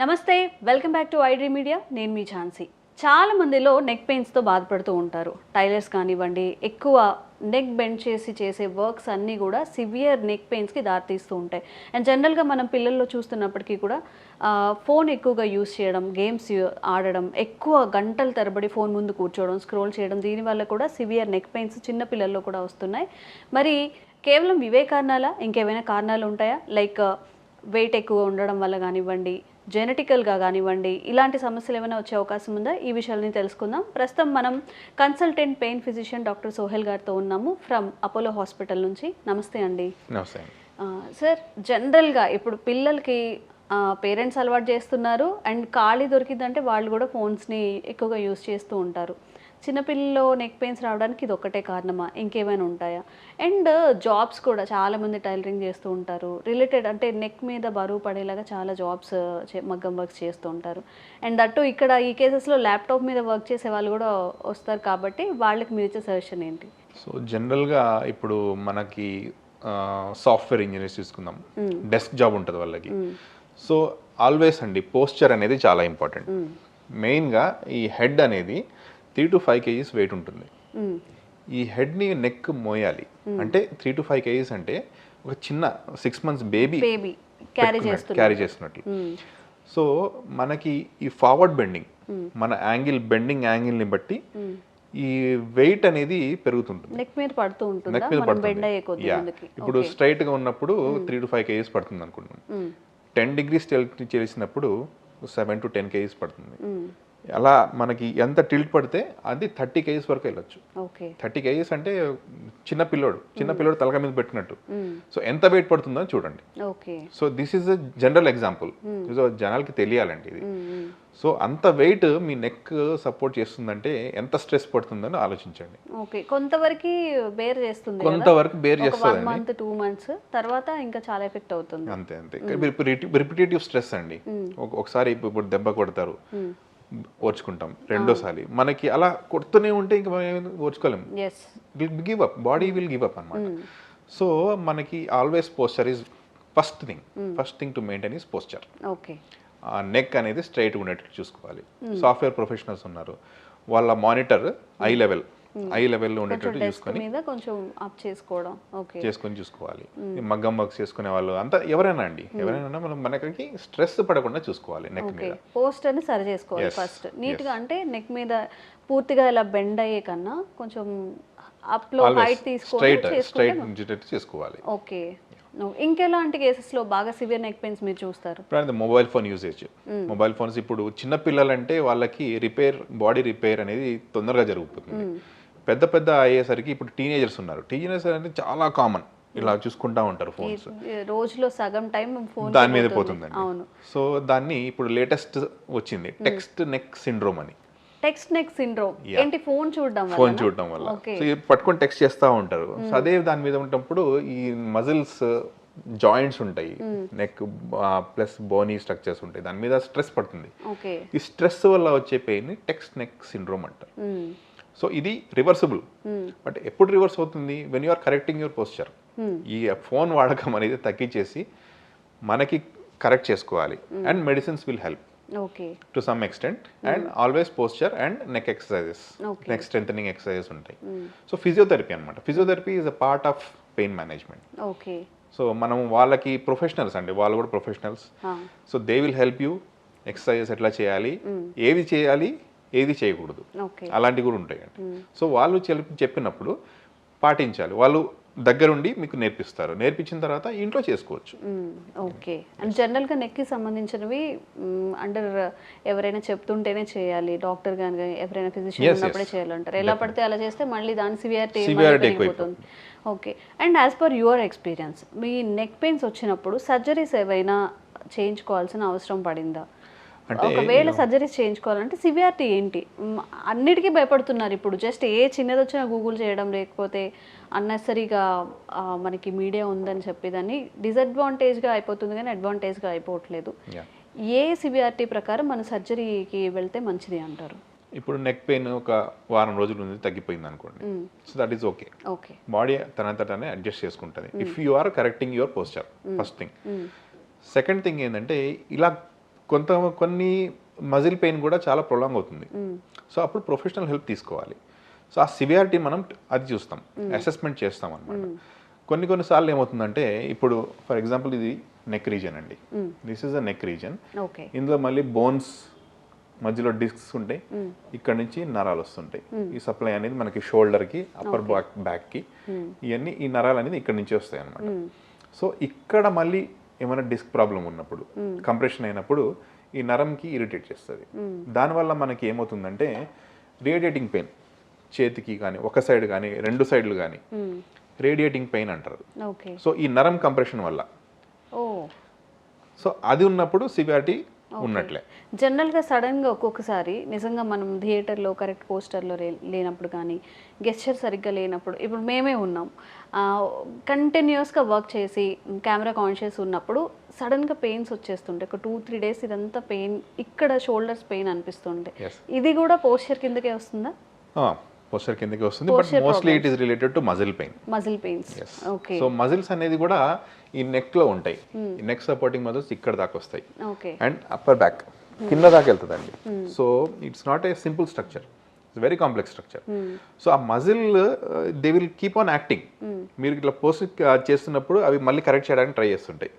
నమస్తే, welcome back to iDream media. నేను మీ ఝాన్సీ. చాలా మందిలో నెక్ పెయిన్స్తో బాధపడుతూ ఉంటారు. టైలర్స్ కానివ్వండి, ఎక్కువ నెక్ బెండ్ చేసే వర్క్స్ అన్నీ కూడా సివియర్ నెక్ పెయిన్స్కి దారితీస్తూ ఉంటాయి. అండ్ జనరల్గా మనం పిల్లల్లో చూస్తున్నప్పటికీ కూడా ఫోన్ ఎక్కువగా యూస్ చేయడం, గేమ్స్ ఆడడం, ఎక్కువ గంటల తరబడి ఫోన్ ముందు కూర్చోవడం, స్క్రోల్ చేయడం, దీనివల్ల కూడా సివియర్ నెక్ పెయిన్స్ చిన్న పిల్లల్లో కూడా వస్తున్నాయి. మరి కేవలం ఇవే కారణాలా, ఇంకేమైనా కారణాలు ఉంటాయా? లైక్ వెయిట్ ఎక్కువ ఉండడం వల్ల కానివ్వండి, జెనెటికల్గా కానివ్వండి, ఇలాంటి సమస్యలు ఏమైనా వచ్చే అవకాశం ఉందా? ఈ విషయాలని తెలుసుకుందాం. ప్రస్తుతం మనం consultant pain physician doctor Sohail గారితో ఉన్నాము ఫ్రమ్ అపోలో హాస్పిటల్ నుంచి. నమస్తే అండి. నమస్తే సార్, జనరల్గా ఇప్పుడు పిల్లలకి పేరెంట్స్ అలవాటు చేస్తున్నారు, అండ్ ఖాళీ దొరికిందంటే వాళ్ళు కూడా ఫోన్స్ని ఎక్కువగా యూస్ చేస్తూ ఉంటారు. చిన్నపిల్లల్లో నెక్ పెయిన్స్ రావడానికి ఇది ఒక్కటే కారణమా, ఇంకేమైనా ఉంటాయా? అండ్ జాబ్స్ కూడా చాలామంది టైలరింగ్ చేస్తూ ఉంటారు, రిలేటెడ్ అంటే నెక్ మీద బరువు పడేలాగా చాలా జాబ్స్ మగ్గం వర్క్స్ చేస్తూ ఉంటారు. అండ్ అటు ఇక్కడ ఈ కేసెస్లో ల్యాప్టాప్ మీద వర్క్ చేసే వాళ్ళు కూడా వస్తారు, కాబట్టి వాళ్ళకి మీరు ఇచ్చే సజెషన్ ఏంటి? సో జనరల్గా ఇప్పుడు మనకి సాఫ్ట్వేర్ ఇంజనీర్స్ తీసుకుందాం, డెస్క్ జాబ్ ఉంటుంది వాళ్ళకి. సో ఆల్వేస్ అండి పోస్చర్ అనేది చాలా ఇంపార్టెంట్. మెయిన్గా ఈ హెడ్ అనేది 3 to 5 kgs వెయిట్ ఉంటుంది. ఈ హెడ్ని నెక్ మోయాలి అంటే 3 to 5 kgs అంటే ఒక చిన్న 6 months బేబీ క్యారీ చేస్తున్నట్లు. సో మనకి ఈ ఫార్వర్డ్ బెండింగ్, మన బెండింగ్ యాంగిల్ని బట్టి ఈ వెయిట్ అనేది పెరుగుతుంటుంది, నెక్ మీద పడుతుంది. ఇప్పుడు స్ట్రైట్గా ఉన్నప్పుడు 3 to 5 kgs పడుతుంది అనుకుంటున్నాం. 10 degrees చేసినప్పుడు 7 to 10 kgs పడుతుంది. అలా మనకి ఎంత టిల్ట్ పడితే అది 30 kgs వరకు వెళ్ళొచ్చు. 30 kgs అంటే చిన్న పిల్లోడు తలక మీద పెట్టినట్టు. సో ఎంత వెయిట్ పడుతుందో చూడండి. So this is a general example. So జనాలకి తెలియాలండి ఇది. సో అంత వెయిట్ మీ నెక్ సపోర్ట్ చేస్తుందంటే ఎంత స్ట్రెస్ పడుతుందని ఆలోచించండి. కొంతవరకు బేర్ చేస్తుంది, 1 month 2 months తర్వాత ఇంకా చాలా ఎఫెక్ట్ అవుతుంది. అంతే రిపిటేటివ్ స్ట్రెస్ అండి. ఒకసారి ఇప్పుడు దెబ్బ కొడతారు, ఓర్చుకుంటాం. రెండోసారి మనకి అలా కొడుతూనే ఉంటే ఇంకా ఓర్చుకోలేము, give up, body will give up అనమాట. సో మనకి always posture is first thing to maintain is posture. Neck అనేది స్ట్రైట్ ఉండేటట్టు చూసుకోవాలి. సాఫ్ట్వేర్ ప్రొఫెషనల్స్ ఉన్నారు, వాళ్ళ మానిటర్ ఐ లెవెల్లో ఉండేటట్టు చేసుకొని చూసుకోవాలి. మగ్గం వర్క్స్ చేసుకునే వాళ్ళు అంతా ఎవరైనా మనం మనకి స్ట్రెస్ పడకుండా చూసుకోవాలి. నెక్ మీద పోస్టర్ ని సరి చేసుకోవాలి ఫస్ట్ నీట్ గా. అంటే నెక్ మీద పూర్తిగా ఇలా బెండ్ అయ్యే కన్నా కొంచెం అప్ లో హైట్ తీసుకొని స్ట్రైట్ ఉండేటట్టు చేసుకోవాలి. ఓకే. ఇంకెలాంటి కేసెస్ లో బాగా సివియర్ నెక్ పెయిన్స్ మీరు చూస్తారు? Mobile phone usage. Mobile phones ఇప్పుడు చిన్న పిల్లలంటే వాళ్ళకి బాడీ రిపేర్ అనేది తొందరగా జరుగుతుంది. పెద్ద అయ్యేసరికి ఇప్పుడు టీనేజర్స్ అంటే చాలా కామన్, ఇలా చూసుకుంటా ఉంటారు ఫోన్స్. రోజులో సగం టైం ఫోన్ దాని మీద పోతుందండి. సో దాన్ని ఇప్పుడు లేటెస్ట్ వచ్చింది టెక్స్ట్ నెక్ సిండ్రోమ్ అని. టెక్స్ట్ నెక్ సిండ్రోమ్ ఏంటి? ఫోన్ చూడడం వల్ల పట్టుకొని టెక్స్ట్ చేస్తూ ఉంటారు. సో అదే దాని మీద ఉన్నప్పుడు ఈ మజిల్స్ జాయింట్స్ ఉంటాయి, నెక్ ప్లస్ బోనీ స్ట్రక్చర్స్ ఉంటాయి, దాని మీద స్ట్రెస్ పడుతుంది. ఈ స్ట్రెస్ వల్ల వచ్చే పెయిన్ టెక్స్ట్ నెక్ సిండ్రోమ్ అంటారు. సో ఇది రివర్సిబుల్. బట్ ఎప్పుడు రివర్స్ అవుతుంది? When you are correcting your posture. ఈ ఫోన్ వాడకం అనేది తగ్గించేసి మనకి కరెక్ట్ చేసుకోవాలి. And medicines will help to some extent. And always posture and neck exercises, neck strengthening exercises ఉంటాయి. సో ఫిజియోథెరపీ అనమాట. Physiotherapy is a part of pain management. So మనం వాళ్ళకి ప్రొఫెషనల్స్ అండి, వాళ్ళు కూడా professionals. So they will help you exercises ఎట్లా చేయాలి, ఏది చేయాలి, ఏది చేయకూడదు, అలాంటివి కూడా ఉంటాయండి. సో వాళ్ళు చెప్పినప్పుడు పాటించాలి. వాళ్ళు దగ్గరుండి మీకు నేర్పించిన తర్వాత ఇంట్లో చేసుకోవచ్చు. ఓకే. అండ్ జనరల్గా నెక్కి సంబంధించినవి అండర్ ఎవరైనా చెప్తుంటేనే చేయాలి, డాక్టర్ కానీ ఎవరైనా ఫిజిషియన్ ఉన్నప్పుడే చేయాలంటారు. ఎలా పడితే అలా చేస్తే మళ్ళీ దాని సివియారిటీ ఎక్కువైపోతుంది. Okay. And as per your experience, me neck pains వచ్చినప్పుడు సర్జరీస్ ఏవైనా చేయించుకోవాల్సిన అవసరం పడిందా? ఒకవేళ సర్జరీస్ చేయించుకోవాలంటే సివియారిటీ ఏంటి? అన్నిటికీ భయపడుతున్నారు ఇప్పుడు. జస్ట్ ఏ చిన్నది వచ్చినా గూగుల్ చేయడం, లేకపోతే అన్నెసరీగా మనకి మీడియా ఉందని చెప్పి దాన్ని డిసడ్వాంటేజ్గా అయిపోతుంది, కానీ అడ్వాంటేజ్గా అయిపోవట్లేదు. ఏ సివియారిటీ ప్రకారం మన సర్జరీకి వెళ్తే మంచిది అంటారు? ఇప్పుడు నెక్ పెయిన్ ఒక వారం రోజుల నుంచి తగ్గిపోయింది అనుకోండి, so that is okay. Body తనంతటానే అడ్జస్ట్ చేసుకుంటుంది if you are correcting your posture. First thing. Second thing ఏంటంటే ఇలా కొన్ని మజిల్ పెయిన్ కూడా చాలా ప్రొలాంగ్ అవుతుంది. సో అప్పుడు ప్రొఫెషనల్ హెల్ప్ తీసుకోవాలి. సో ఆ సివియారిటీ మనం అది చూస్తాం, అసెస్మెంట్ చేస్తాం అనమాట. కొన్నిసార్లు ఏమవుతుందంటే, ఇప్పుడు ఫర్ ఎగ్జాంపుల్ ఇది నెక్ రీజన్ అండి, this is a neck reason. ఇందులో మళ్ళీ బోన్స్ మధ్యలో డిస్క్స్ ఉంటాయి, ఇక్కడ నుంచి నరాలు వస్తుంటాయి. ఈ సప్లై అనేది మనకి షోల్డర్కి, అప్పర్ బ్యాక్కి, ఇవన్నీ ఈ నరాలు అనేది ఇక్కడ నుంచి వస్తాయి అనమాట. సో ఇక్కడ మళ్ళీ ఏమైనా డిస్క్ ప్రాబ్లం ఉన్నప్పుడు, కంప్రెషన్ అయినప్పుడు ఈ నరంకి ఇరిటేట్ చేస్తుంది. దానివల్ల మనకి ఏమవుతుందంటే రేడియేటింగ్ పెయిన్, చేతికి కానీ ఒక సైడ్ కానీ రెండు సైడ్లు కానీ రేడియేటింగ్ పెయిన్ అంటారు. సో ఈ నరం కంప్రెషన్ వల్ల, సో అది ఉన్నప్పుడు సివియారిటీ ఉన్నట్లే. జనరల్గా సడన్గా ఒక్కొక్కసారి నిజంగా మనం థియేటర్లో కరెక్ట్ పోస్టర్లో లేనప్పుడు కానీ, గెస్చర్ సరిగ్గా లేనప్పుడు, ఇప్పుడు మేమే ఉన్నాం కంటిన్యూస్గా వర్క్ చేసి కెమెరా కాన్షియస్ ఉన్నప్పుడు సడన్గా పెయిన్స్ వచ్చేస్తుంటే ఒక 2-3 డేస్ ఇదంతా పెయిన్, ఇక్కడ షోల్డర్స్ పెయిన్ అనిపిస్తుంటే ఇది కూడా పోస్చర్ కిందకే వస్తుందా? పోస్చర్ కిందకి వస్తుంది, but mostly it is related to muscle pain. Muscle pains. Okay. So muscles అనేది కూడా ఈ నెక్ లో ఉంటాయి. ఈ నెక్ సపోర్టింగ్ మజిల్స్ ఇక్కడ దాకా వస్తాయి, అండ్ అప్పర్ బ్యాక్ కింద దాకా వెళ్తుందండి. So it's not a simple structure, it's very complex structure. So ఆ muscle they will keep on acting. మీరు ఇట్లా పోస్ట్ చేస్తున్నప్పుడు అవి మళ్ళీ కరెక్ట్ చేయడానికి ట్రై చేస్తుంటాయి.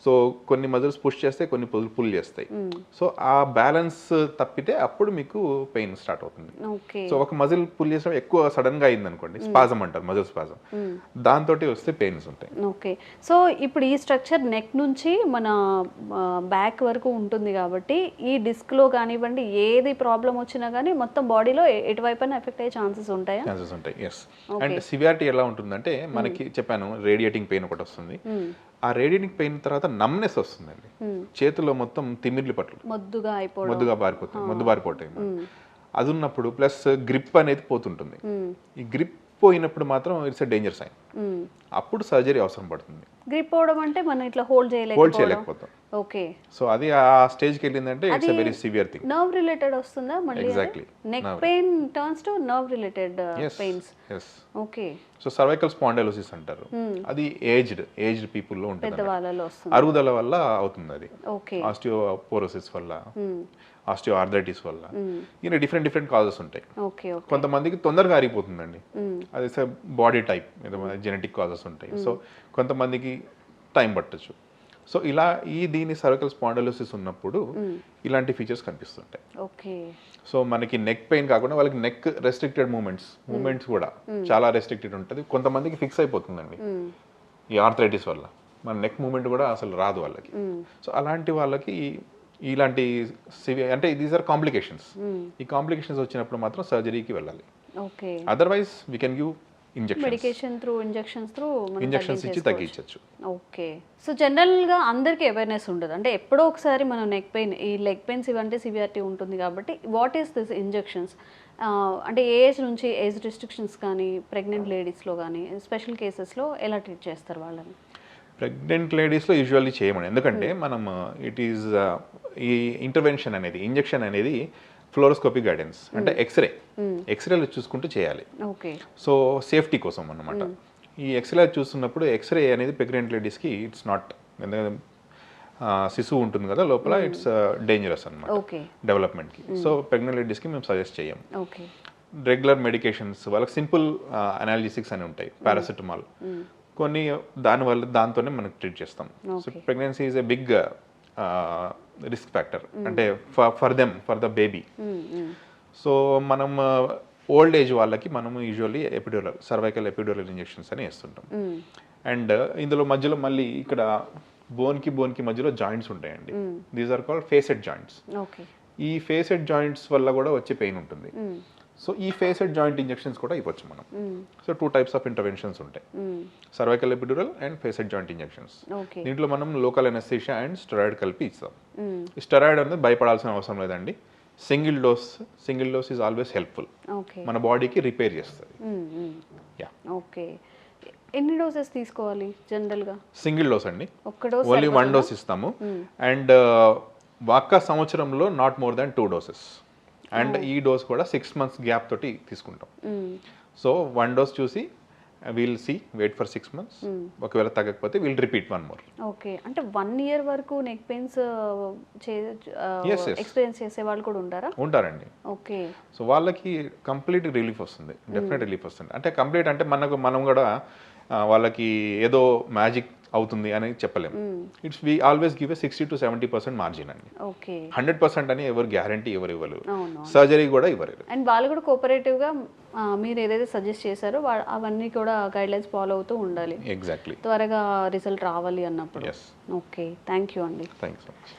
సో కొన్ని మజిల్స్ పుష్ చేస్తే, కొన్ని పుల్ చేస్తాయి. సో ఆ బ్యాలెన్స్ తప్పితే అప్పుడు మీకు పెయిన్ స్టార్ట్ అవుతుంది. సో ఒక మజిల్ పుల్ చేసినప్పుడు ఎక్కువ సడన్ గా అయింది అనుకోండి, స్పాజం అంటారు, మజిల్ స్పాజం, దాంతో వస్తే పెయిన్స్ ఉంటాయి. ఓకే. సో ఇప్పుడు ఈ స్ట్రక్చర్ నెక్ నుంచి మన బ్యాక్ వరకు ఉంటుంది కాబట్టి ఈ డిస్క్ లో కానివ్వండి ఏది ప్రాబ్లం వచ్చినా కానీ మొత్తం బాడీలో ఎటువైపు ఎఫెక్ట్ అయ్యే ఛాన్సెస్ ఉంటాయా? ఛాన్సెస్ ఉంటాయి, ఎస్. అండ్ సివియారిటీ ఎలా ఉంటుందంటే, మనకి చెప్పాను రేడియేటింగ్ పెయిన్ ఒకటి వస్తుంది. ఆ రేడియేటింగ్ పెయిన్ తర్వాత నమ్నెస్ వస్తుందండి, చేతిలో మొత్తం తిమ్మిర్లు పట్లు మొద్దుగా బారిపోతాయి. అది ఉన్నప్పుడు ప్లస్ గ్రిప్ అనేది పోతుంటుంది. ఈ గ్రిప్ పోయినప్పుడు మాత్రం ఇట్స్ ఎ డేంజర్ సైన్. అప్పుడు సర్జరీ అవసరం పడుతుంది. గ్రిప్ పోవడం అంటే మనం ఇట్లా హోల్డ్ చేయలేకపోతాం. ఓకే. సో అది ఆ స్టేజ్ కి వెళ్ళిందంటే it's a very severe thing. Nerve related వస్తుందా మళ్ళీ? Exactly. Neck pain turns to nerve related pains. yes. Okay. So cervical spondylosis అంటారు. అది ఏజ్డ్ పీపుల్ లో ఉంటుంది, పెద్దవాళ్ళలో వస్తుంది, అరుగుదల వల్ల అవుతుంది అది. ఓకే. ఆస్టియోపోరోసిస్ వల్ల, ఆస్టియోఆర్థరైటిస్ వల్ల, ఇలా డిఫరెంట్ కాజెస్ ఉంటాయి. కొంతమందికి తొందరగా అరిగిపోతుందండి, అది బాడీ టైప్, జెనెటిక్ కాజెస్ ఉంటాయి. సో కొంతమందికి టైం పట్టచ్చు. సో ఇలా దీని సర్వైకల్ స్పాండైలోసిస్ ఉన్నప్పుడు ఇలాంటి ఫీచర్స్ కనిపిస్తుంటాయి. ఓకే. సో మనకి నెక్ పెయిన్ కాకుండా వాళ్ళకి నెక్ రెస్ట్రిక్టెడ్ మూమెంట్స్ కూడా చాలా రెస్ట్రిక్టెడ్ ఉంటుంది. కొంతమందికి ఫిక్స్ అయిపోతుందండి ఈ ఆర్థరైటిస్ వల్ల, మన నెక్ మూమెంట్ కూడా అసలు రాదు వాళ్ళకి. సో అలాంటి వాళ్ళకి ఇలాంటి అంటే దీస్ ఆర్ కాంప్లికేషన్స్. ఈ కాంప్లికేషన్స్ వచ్చినప్పుడు మాత్రం సర్జరీకి వెళ్ళాలి. Okay. Otherwise we can give injections ఇచ్చి తగ్గించవచ్చు. ఓకే. సో జనరల్గా అందరికీ అవేర్నెస్ ఉండదు, అంటే ఎప్పుడో ఒకసారి మనం నెక్ పెయిన్, ఈ లెగ్ పెయిన్స్ ఇవంటే సివియారిటీ ఉంటుంది కాబట్టి వాట్ ఈస్ దిస్ ఇంజెక్షన్స్? అంటే ఏజ్ నుంచి ఏజ్ రిస్ట్రిక్షన్స్ కానీ, ప్రెగ్నెంట్ లేడీస్లో కానీ, స్పెషల్ కేసెస్లో ఎలా ట్రీట్ చేస్తారు వాళ్ళని? ప్రెగ్నెంట్ లేడీస్లో యూజువల్లీ చేయమని, ఎందుకంటే మనం ఇట్ ఈస్ ఈ ఇంటర్వెన్షన్ అనేది, ఇంజెక్షన్ అనేది ఫ్లోరోస్కోపిక్ గైడెన్స్, అంటే ఎక్స్రేలో చూసుకుంటూ చేయాలి. సో సేఫ్టీ కోసం అన్నమాట. ఈ ఎక్స్రే చూస్తున్నప్పుడు ఎక్స్రే అనేది ప్రెగ్నెంట్ లేడీస్కి ఇట్స్ నాట్, శిశువు ఉంటుంది కదా లోపల, ఇట్స్ డేంజరస్ అనమాట డెవలప్మెంట్కి. సో ప్రెగ్నెంట్ లేడీస్కి మేము సజెస్ట్ చేయం. రెగ్యులర్ మెడికేషన్స్, వాళ్ళకి సింపుల్ అనాల్జెసిక్స్ అని ఉంటాయి, పారాసిటమాల్ కొన్ని, దాంతోనే మనకు ట్రీట్ చేస్తాం. So pregnancy is a big risk factor, అంటే ఫర్ ద బేబీ. సో మనం ఓల్డ్ ఏజ్ వాళ్ళకి మనము యూజువల్లీ సర్వైకల్ ఎపిడ్యూరల్ ఇంజెక్షన్స్ అని వేస్తుంటాం. అండ్ ఇందులో మధ్యలో మళ్ళీ ఇక్కడ బోన్కి మధ్యలో జాయింట్స్ ఉంటాయండి, these are called facet joints. ఈ ఫేసెడ్ జాయింట్స్ వల్ల కూడా వచ్చే పెయిన్ ఉంటుంది. సో ఈ ఫేసెడ్ జాయింట్ ఇంజెక్షన్స్ కూడా ఇవ్వచ్చు మనం. సో 2 types ఆఫ్ ఇంటర్వెన్షన్స్ ఉంటాయి, cervical epidural and facet joint injections. దీంట్లో మనం లోకల్ అనెస్థీషియా అండ్ స్టెరాయిడ్ కలిపి ఇస్తాం. ఈ స్టెరాయిడ్ అనేది భయపడాల్సిన అవసరం లేదండి, single dose is always helpful, మన బాడీకి రిపేర్ చేస్తుంది. ఓకే. ఎన్ని డోసెస్ తీసుకోవాలి జనరల్గా? సింగిల్ డోస్ అండి, ఓన్లీ 1 dose ఇస్తాము. అండ్ ఒక్క సంవత్సరంలో not more than 2 doses. And ఈ డోస్ కూడా 6 months గ్యాప్ తోటి తీసుకుంటాం. సో 1 dose చూసి we'll see wait for 6 months. ఒకవేళ తగ్గకపోతే వీల్ రిపీట్ 1 more. ఓకే, అంటే 1 year వరకు నెక్ పెయిన్స్ Yes. ఎక్స్పీరియన్స్ చేసే వాళ్ళు కూడా ఉంటారా? ఉంటారండి. ఓకే. సో వాళ్ళకి కంప్లీట్ రిలీఫ్ వస్తుంది, డెఫినెట్ రిలీఫ్ వస్తుంది. అంటే కంప్లీట్ అంటే మనం కూడా వాళ్ళకి ఏదో మ్యాజిక్ అవుతుంది అని చెప్పలేము. It's we always give 60 to 70% margin అండి. ఓకే. 100% అని ఎవరు గ్యారంటీ ఎవరు ఇవ్వలేరు, అవును. సర్జరీ కూడా ఇవ్వలేరు. అండ్ వాళ్ళు కూడా కోఆపరేటివ్గా మీరు ఏదైతే సజెస్ట్ చేశారో అవన్నీ కూడా గైడ్లైన్స్ ఫాలో అవుతూ ఉండాలి. ఎగ్జాక్ట్లీ. త్వరగా రిజల్ట్ రావాలి అన్నప్పుడు. ఎస్. ఓకే, థ్యాంక్ యూ అండి. Thank you so much.